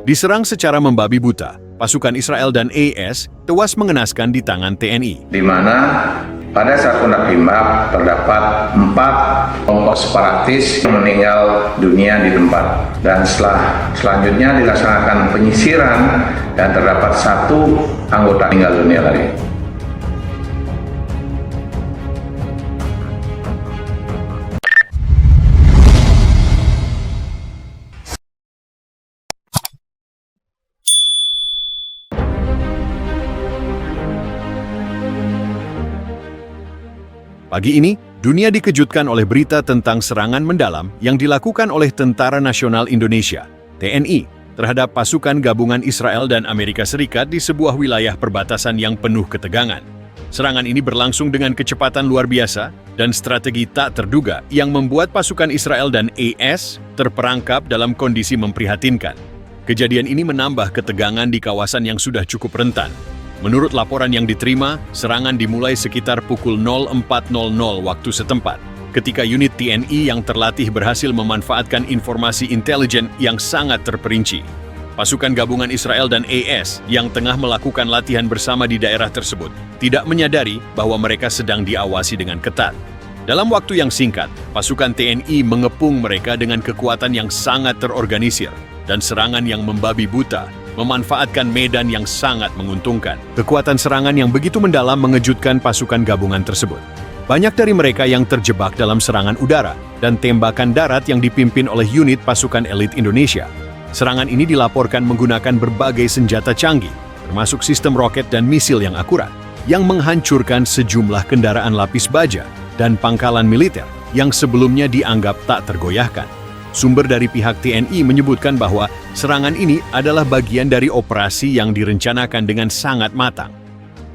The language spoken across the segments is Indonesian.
Diserang secara membabi buta, pasukan Israel dan AS tewas mengenaskan di tangan TNI. Di mana pada saat penembak terdapat 4 kelompok separatis yang meninggal dunia di tempat, dan selanjutnya dilaksanakan penyisiran dan terdapat 1 anggota meninggal dunia lagi. Pagi ini, dunia dikejutkan oleh berita tentang serangan mendalam yang dilakukan oleh Tentara Nasional Indonesia, TNI, terhadap pasukan gabungan Israel dan Amerika Serikat di sebuah wilayah perbatasan yang penuh ketegangan. Serangan ini berlangsung dengan kecepatan luar biasa dan strategi tak terduga yang membuat pasukan Israel dan AS terperangkap dalam kondisi memprihatinkan. Kejadian ini menambah ketegangan di kawasan yang sudah cukup rentan. Menurut laporan yang diterima, serangan dimulai sekitar pukul 04.00 waktu setempat, ketika unit TNI yang terlatih berhasil memanfaatkan informasi intelijen yang sangat terperinci. Pasukan gabungan Israel dan AS yang tengah melakukan latihan bersama di daerah tersebut tidak menyadari bahwa mereka sedang diawasi dengan ketat. Dalam waktu yang singkat, pasukan TNI mengepung mereka dengan kekuatan yang sangat terorganisir dan serangan yang membabi buta, memanfaatkan medan yang sangat menguntungkan. Kekuatan serangan yang begitu mendalam mengejutkan pasukan gabungan tersebut. Banyak dari mereka yang terjebak dalam serangan udara dan tembakan darat yang dipimpin oleh unit pasukan elit Indonesia. Serangan ini dilaporkan menggunakan berbagai senjata canggih, termasuk sistem roket dan misil yang akurat, yang menghancurkan sejumlah kendaraan lapis baja dan pangkalan militer yang sebelumnya dianggap tak tergoyahkan. Sumber dari pihak TNI menyebutkan bahwa serangan ini adalah bagian dari operasi yang direncanakan dengan sangat matang.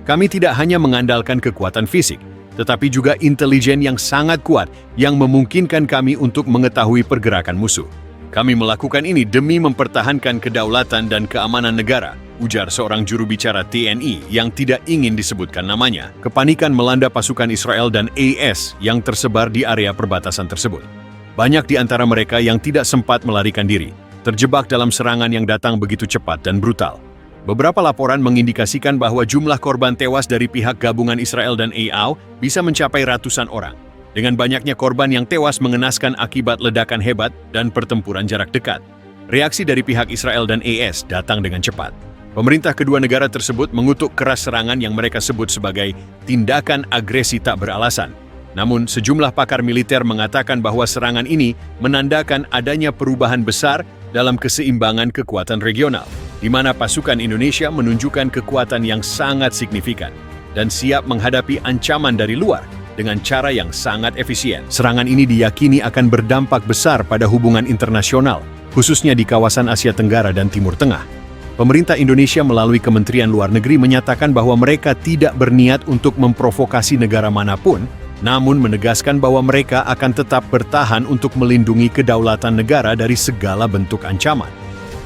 Kami tidak hanya mengandalkan kekuatan fisik, tetapi juga intelijen yang sangat kuat yang memungkinkan kami untuk mengetahui pergerakan musuh. Kami melakukan ini demi mempertahankan kedaulatan dan keamanan negara, ujar seorang juru bicara TNI yang tidak ingin disebutkan namanya. Kepanikan melanda pasukan Israel dan AS yang tersebar di area perbatasan tersebut. Banyak di antara mereka yang tidak sempat melarikan diri, terjebak dalam serangan yang datang begitu cepat dan brutal. Beberapa laporan mengindikasikan bahwa jumlah korban tewas dari pihak gabungan Israel dan AS bisa mencapai ratusan orang. Dengan banyaknya korban yang tewas mengenaskan akibat ledakan hebat dan pertempuran jarak dekat. Reaksi dari pihak Israel dan AS datang dengan cepat. Pemerintah kedua negara tersebut mengutuk keras serangan yang mereka sebut sebagai tindakan agresi tak beralasan. Namun, sejumlah pakar militer mengatakan bahwa serangan ini menandakan adanya perubahan besar dalam keseimbangan kekuatan regional, di mana pasukan Indonesia menunjukkan kekuatan yang sangat signifikan dan siap menghadapi ancaman dari luar dengan cara yang sangat efisien. Serangan ini diyakini akan berdampak besar pada hubungan internasional, khususnya di kawasan Asia Tenggara dan Timur Tengah. Pemerintah Indonesia melalui Kementerian Luar Negeri menyatakan bahwa mereka tidak berniat untuk memprovokasi negara manapun, namun menegaskan bahwa mereka akan tetap bertahan untuk melindungi kedaulatan negara dari segala bentuk ancaman.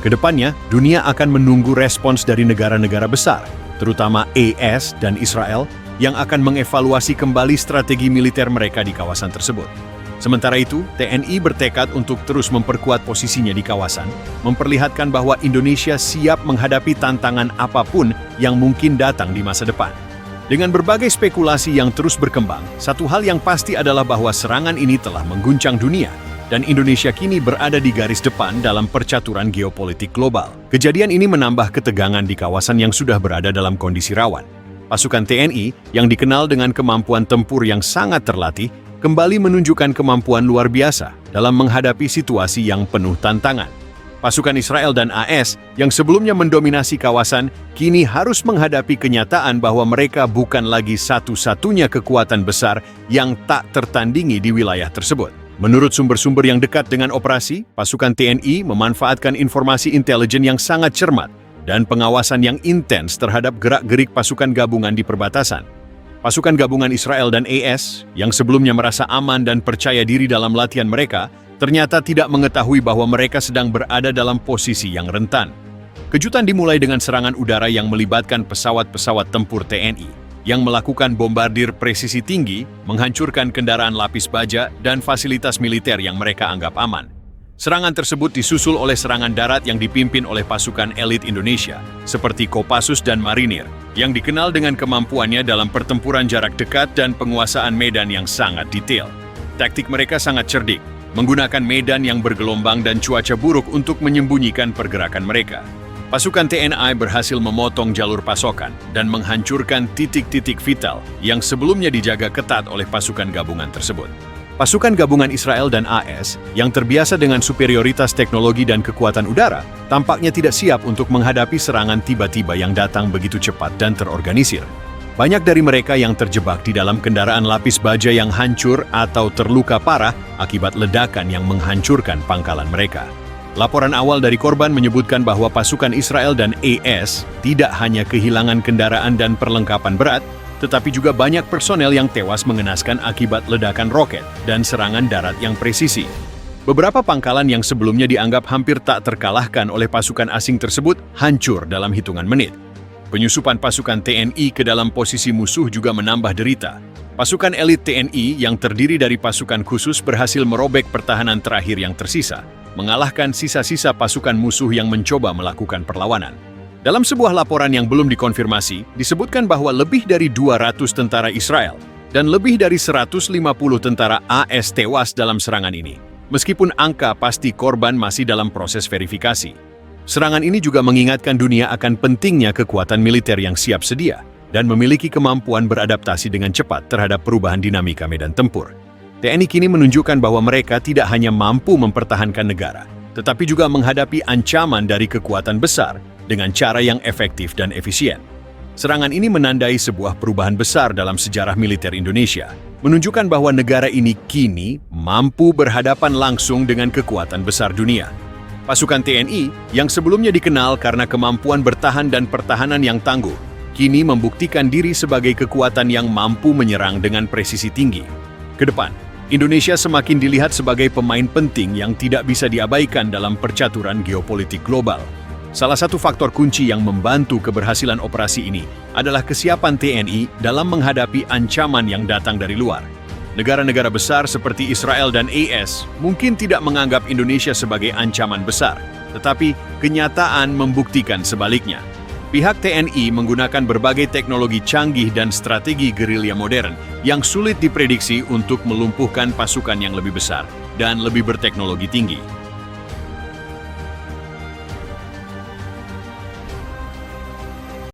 Kedepannya, dunia akan menunggu respons dari negara-negara besar, terutama AS dan Israel, yang akan mengevaluasi kembali strategi militer mereka di kawasan tersebut. Sementara itu, TNI bertekad untuk terus memperkuat posisinya di kawasan, memperlihatkan bahwa Indonesia siap menghadapi tantangan apapun yang mungkin datang di masa depan. Dengan berbagai spekulasi yang terus berkembang, satu hal yang pasti adalah bahwa serangan ini telah mengguncang dunia, dan Indonesia kini berada di garis depan dalam percaturan geopolitik global. Kejadian ini menambah ketegangan di kawasan yang sudah berada dalam kondisi rawan. Pasukan TNI, yang dikenal dengan kemampuan tempur yang sangat terlatih, kembali menunjukkan kemampuan luar biasa dalam menghadapi situasi yang penuh tantangan. Pasukan Israel dan AS yang sebelumnya mendominasi kawasan kini harus menghadapi kenyataan bahwa mereka bukan lagi satu-satunya kekuatan besar yang tak tertandingi di wilayah tersebut. Menurut sumber-sumber yang dekat dengan operasi, pasukan TNI memanfaatkan informasi intelijen yang sangat cermat dan pengawasan yang intens terhadap gerak-gerik pasukan gabungan di perbatasan. Pasukan gabungan Israel dan AS yang sebelumnya merasa aman dan percaya diri dalam latihan mereka, ternyata tidak mengetahui bahwa mereka sedang berada dalam posisi yang rentan. Kejutan dimulai dengan serangan udara yang melibatkan pesawat-pesawat tempur TNI yang melakukan bombardir presisi tinggi, menghancurkan kendaraan lapis baja dan fasilitas militer yang mereka anggap aman. Serangan tersebut disusul oleh serangan darat yang dipimpin oleh pasukan elit Indonesia, seperti Kopassus dan Marinir, yang dikenal dengan kemampuannya dalam pertempuran jarak dekat dan penguasaan medan yang sangat detail. Taktik mereka sangat cerdik, menggunakan medan yang bergelombang dan cuaca buruk untuk menyembunyikan pergerakan mereka. Pasukan TNI berhasil memotong jalur pasokan dan menghancurkan titik-titik vital yang sebelumnya dijaga ketat oleh pasukan gabungan tersebut. Pasukan gabungan Israel dan AS yang terbiasa dengan superioritas teknologi dan kekuatan udara tampaknya tidak siap untuk menghadapi serangan tiba-tiba yang datang begitu cepat dan terorganisir. Banyak dari mereka yang terjebak di dalam kendaraan lapis baja yang hancur atau terluka parah akibat ledakan yang menghancurkan pangkalan mereka. Laporan awal dari korban menyebutkan bahwa pasukan Israel dan AS tidak hanya kehilangan kendaraan dan perlengkapan berat, tetapi juga banyak personel yang tewas mengenaskan akibat ledakan roket dan serangan darat yang presisi. Beberapa pangkalan yang sebelumnya dianggap hampir tak terkalahkan oleh pasukan asing tersebut hancur dalam hitungan menit. Penyusupan pasukan TNI ke dalam posisi musuh juga menambah derita. Pasukan elit TNI yang terdiri dari pasukan khusus berhasil merobek pertahanan terakhir yang tersisa, mengalahkan sisa-sisa pasukan musuh yang mencoba melakukan perlawanan. Dalam sebuah laporan yang belum dikonfirmasi, disebutkan bahwa lebih dari 200 tentara Israel dan lebih dari 150 tentara AS tewas dalam serangan ini, meskipun angka pasti korban masih dalam proses verifikasi. Serangan ini juga mengingatkan dunia akan pentingnya kekuatan militer yang siap sedia dan memiliki kemampuan beradaptasi dengan cepat terhadap perubahan dinamika medan tempur. TNI kini menunjukkan bahwa mereka tidak hanya mampu mempertahankan negara, tetapi juga menghadapi ancaman dari kekuatan besar dengan cara yang efektif dan efisien. Serangan ini menandai sebuah perubahan besar dalam sejarah militer Indonesia, menunjukkan bahwa negara ini kini mampu berhadapan langsung dengan kekuatan besar dunia. Pasukan TNI, yang sebelumnya dikenal karena kemampuan bertahan dan pertahanan yang tangguh, kini membuktikan diri sebagai kekuatan yang mampu menyerang dengan presisi tinggi. Kedepan, Indonesia semakin dilihat sebagai pemain penting yang tidak bisa diabaikan dalam percaturan geopolitik global. Salah satu faktor kunci yang membantu keberhasilan operasi ini adalah kesiapan TNI dalam menghadapi ancaman yang datang dari luar. Negara-negara besar seperti Israel dan AS mungkin tidak menganggap Indonesia sebagai ancaman besar, tetapi kenyataan membuktikan sebaliknya. Pihak TNI menggunakan berbagai teknologi canggih dan strategi gerilya modern yang sulit diprediksi untuk melumpuhkan pasukan yang lebih besar dan lebih berteknologi tinggi.